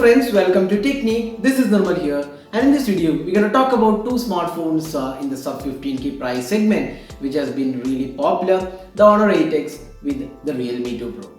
friends, welcome to Technique. This is Nirmal here, and in this video we're going to talk about two smartphones in the sub 15k price segment which has been really popular, the Honor 8X with the Realme 2 Pro.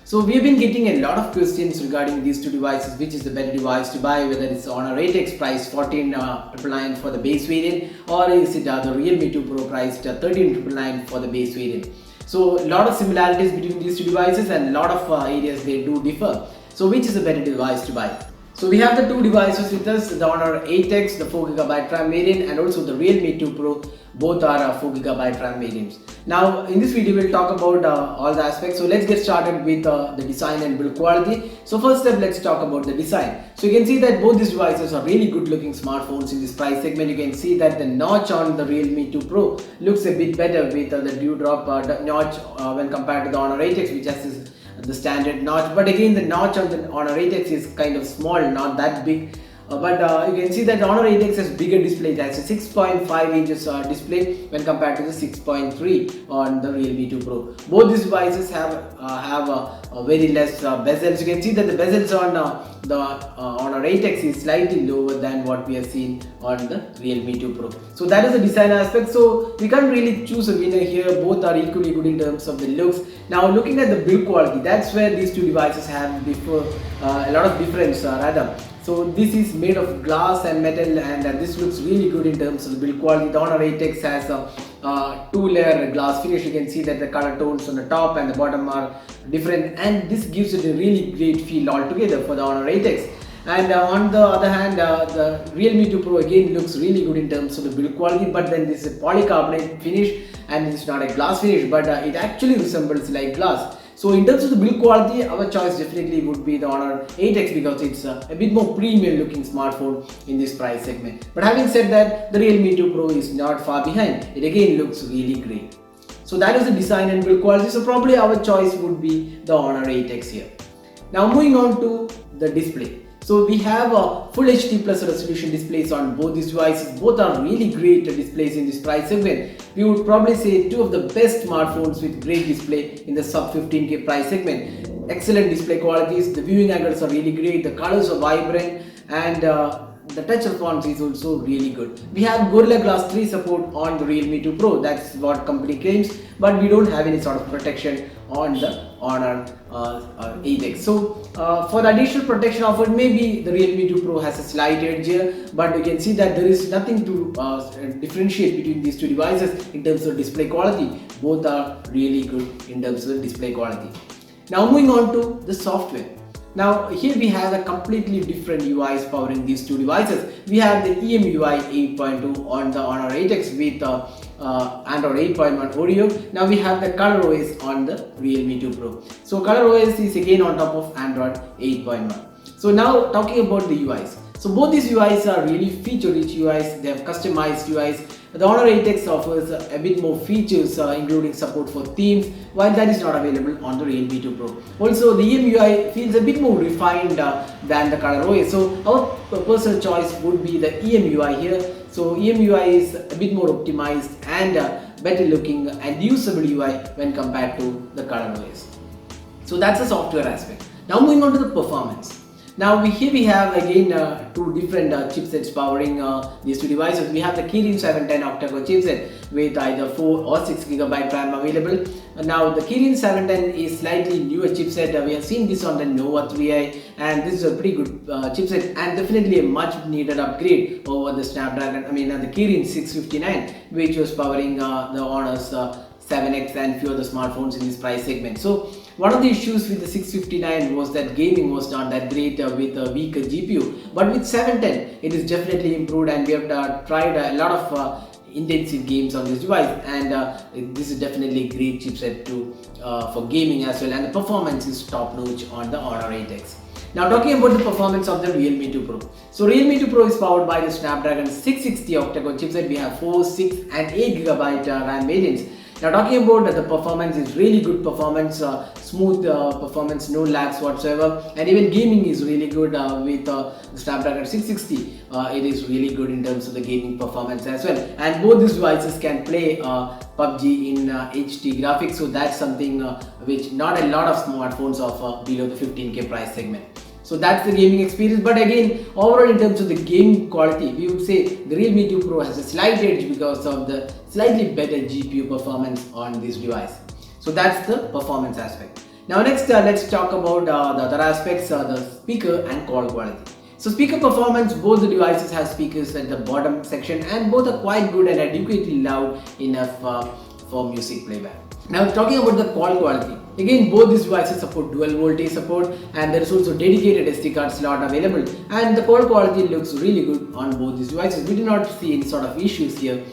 So we have been getting a lot of questions regarding these two devices, which is the better device to buy, whether it's Honor 8X priced 14,999 for the base variant, or is it the Realme 2 Pro priced 13,999 for the base variant. So a lot of similarities between these two devices and a lot of areas they do differ. So which is a better device to buy? So we have the two devices with us, the Honor 8X, the 4GB RAM variant, and also the Realme 2 Pro. Both are 4GB RAM variants. Now in this video we'll talk about all the aspects. So let's get started with the design and build quality. So first step, let's talk about the design. So you can see that both these devices are really good looking smartphones in this price segment. You can see that the notch on the Realme 2 Pro looks a bit better with the dewdrop notch when compared to the Honor 8X, which has the standard notch. But again, the notch on the Honor 8X is kind of small, not that big. But you can see that the Honor 8X has bigger display. It has a 6.5 inches display when compared to the 6.3 on the Realme 2 Pro. Both these devices have very less bezels. You can see that the bezels on the Honor 8X is slightly lower than what we have seen on the Realme 2 Pro. So that is the design aspect. So we can't really choose a winner here. Both are equally good in terms of the looks. Now looking at the build quality, that's where these two devices have a lot of difference rather. So this is made of glass and metal, and this looks really good in terms of the build quality. The Honor 8X has a two-layer glass finish. You can see that the color tones on the top and the bottom are different, and this gives it a really great feel altogether for the Honor 8X. And on the other hand, the Realme 2 Pro again looks really good in terms of the build quality, but then this is a polycarbonate finish and it's not a glass finish, but it actually resembles like glass. So in terms of the build quality, our choice definitely would be the Honor 8X because it's a bit more premium looking smartphone in this price segment. But having said that, the Realme 2 Pro is not far behind. It again looks really great. So that is the design and build quality. So probably our choice would be the Honor 8X here. Now moving on to the display. So we have a full HD plus resolution displays on both these devices. Both are really great displays in this price segment. We would probably say two of the best smartphones with great display in the sub 15k price segment. Excellent display qualities, the viewing angles are really great, the colors are vibrant, and the touch response is also really good. We have Gorilla Glass 3 support on the Realme 2 Pro, that's what company claims, but we don't have any sort of protection on the Honor 8X. So for the additional protection offered, maybe the Realme 2 Pro has a slight edge here, but you can see that there is nothing to differentiate between these two devices in terms of display quality. Both are really good in terms of display quality. Now moving on to the software. Now here we have a completely different UIs powering these two devices. We have the EMUI 8.2 on the Honor 8X with Android 8.1 Oreo. Now we have the ColorOS on the Realme 2 Pro. So ColorOS is again on top of Android 8.1. So now talking about the UIs. So both these UIs are really feature-rich UIs. They have customized UIs. The Honor 8X offers a bit more features including support for themes, while that is not available on the Realme 2 Pro. Also the EMUI feels a bit more refined than the ColorOS. So our personal choice would be the EMUI here. So EMUI is a bit more optimized and better looking and usable UI when compared to the ColorOS. So that's the software aspect. Now moving on to the performance. Now here we have again two different chipsets powering these two devices. We have the Kirin 710 octa-core chipset with either 4 or 6GB RAM available. Now the Kirin 710 is slightly newer chipset. We have seen this on the Nova 3i, and this is a pretty good chipset and definitely a much needed upgrade over the the Kirin 659, which was powering the Honor's 7X and few other smartphones in this price segment. So one of the issues with the 659 was that gaming was not that great with a weaker GPU, but with 710 it is definitely improved, and we have tried a lot of intensive games on this device, and this is definitely a great chipset for gaming as well, and the performance is top notch on the Honor 8X. Now talking about the performance of the Realme 2 Pro. So Realme 2 Pro is powered by the Snapdragon 660 octa-core chipset. We have 4, 6 and 8GB RAM variants. Now talking about the performance, is really good performance, smooth performance, no lags whatsoever, and even gaming is really good with the Snapdragon 660. It is really good in terms of the gaming performance as well, and both these devices can play PUBG in HD graphics, so that's something which not a lot of smartphones offer below the 15k price segment. So that's the gaming experience. But again, overall in terms of the game quality, we would say the Realme 2 Pro has a slight edge because of the slightly better GPU performance on this device. So that's the performance aspect. Now next, let's talk about the other aspects, the speaker and call quality. So speaker performance, both the devices have speakers at the bottom section and both are quite good and adequately loud enough for music playback. Now talking about the call quality, again both these devices support dual voltage support and there is also dedicated SD card slot available, and the call quality looks really good on both these devices. We do not see any sort of issues here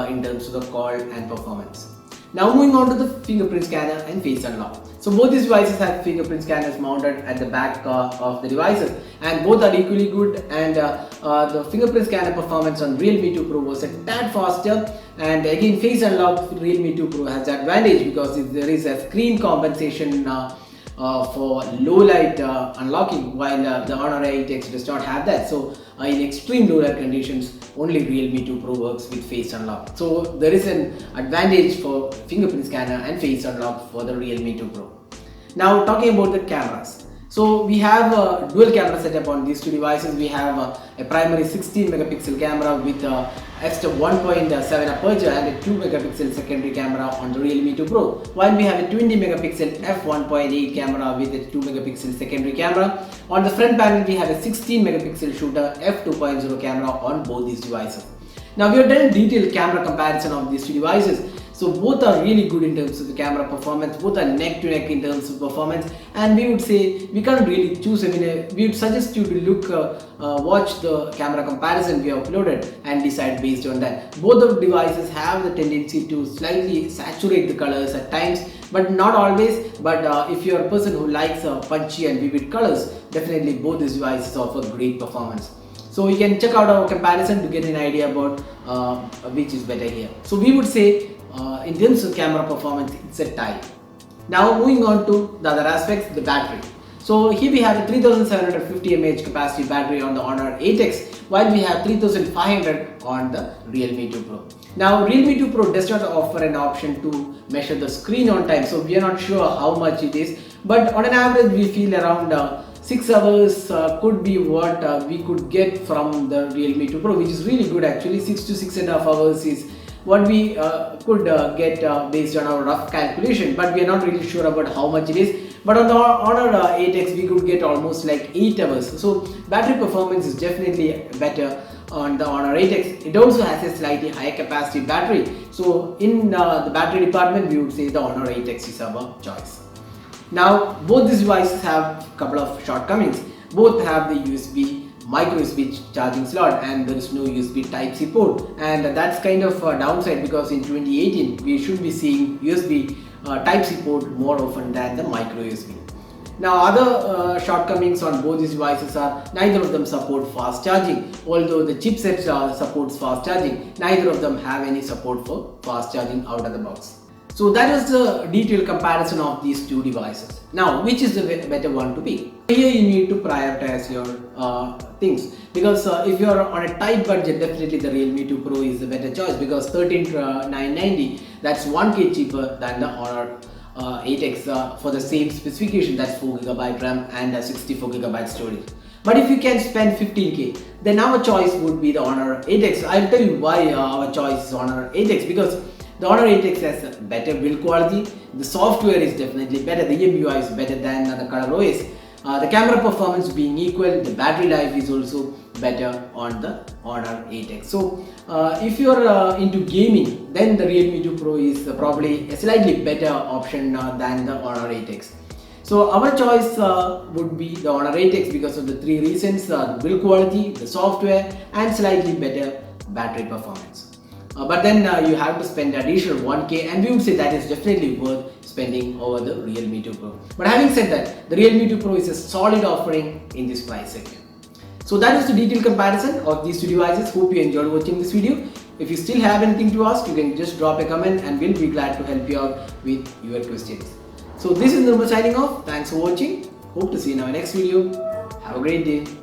in terms of the call and performance. Now moving on to the fingerprint scanner and face unlock. So both these devices have fingerprint scanners mounted at the back of the devices and both are equally good, and the fingerprint scanner performance on Realme 2 Pro was a tad faster, and again face unlock Realme 2 Pro has the advantage because there is a screen compensation for low light unlocking, while the Honor 8X does not have that. So in extreme low light conditions, only Realme 2 Pro works with face unlock. So there is an advantage for fingerprint scanner and face unlock for the Realme 2 Pro. Now talking about the cameras. So we have a dual camera setup on these two devices. We have a primary 16 megapixel camera with f1.7 aperture and a 2 megapixel secondary camera on the Realme 2 Pro, while we have a 20 megapixel f1.8 camera with a 2 megapixel secondary camera. On the front panel we have a 16 megapixel shooter f2.0 camera on both these devices. Now we have done a detailed camera comparison of these two devices. So both are really good in terms of the camera performance, both are neck to neck in terms of performance, and we would say we can't really choose. I mean, we would suggest you to watch the camera comparison we have uploaded and decide based on that. Both of the devices have the tendency to slightly saturate the colors at times, but not always. But if you're a person who likes punchy and vivid colors, definitely both these devices offer great performance. So you can check out our comparison to get an idea about which is better here. So we would say in terms of camera performance, it's a tie. Now moving on to the other aspects, the battery. So here we have a 3750 mAh capacity battery on the Honor 8X, while we have 3500 on the Realme 2 Pro. Now Realme 2 Pro does not offer an option to measure the screen on time, so we are not sure how much it is, but on an average we feel around 6 hours could be what we could get from the Realme 2 Pro, which is really good actually. 6 to 6.5 hours is what we could get based on our rough calculation, but we are not really sure about how much it is. But on the Honor 8X we could get almost like 8 hours. So battery performance is definitely better on the Honor 8X. It also has a slightly higher capacity battery. So in the battery department we would say the Honor 8X is our choice. Now both these devices have a couple of shortcomings. Both have the USB micro USB charging slot and there is no USB Type-C port, and that's kind of a downside because in 2018 we should be seeing USB Type-C port more often than the micro USB. Now other shortcomings on both these devices are neither of them support fast charging. Although the chipset supports fast charging, neither of them have any support for fast charging out of the box. So that is the detailed comparison of these two devices. Now, which is the better one to pick? Here you need to prioritize your things, because if you are on a tight budget, definitely the Realme 2 Pro is the better choice because 13,990, that's 1K cheaper than the Honor 8X for the same specification, that's 4GB RAM and 64GB storage. But if you can spend 15K, then our choice would be the Honor 8X. I'll tell you why our choice is Honor 8X, because the Honor 8X has better build quality, the software is definitely better, the EMUI is better than the ColorOS. The camera performance being equal, the battery life is also better on the Honor 8X. So if you're into gaming, then the Realme 2 Pro is probably a slightly better option than the Honor 8X. So our choice would be the Honor 8X because of the three reasons: the build quality, the software, and slightly better battery performance. But then you have to spend additional 1K, and we would say that is definitely worth spending over the Realme 2 Pro. But having said that, the Realme 2 Pro is a solid offering in this price segment. So that is the detailed comparison of these two devices. Hope you enjoyed watching this video. If you still have anything to ask, you can just drop a comment and we'll be glad to help you out with your questions. So this is Nirmal signing off. Thanks for watching. Hope to see you in our next video. Have a great day.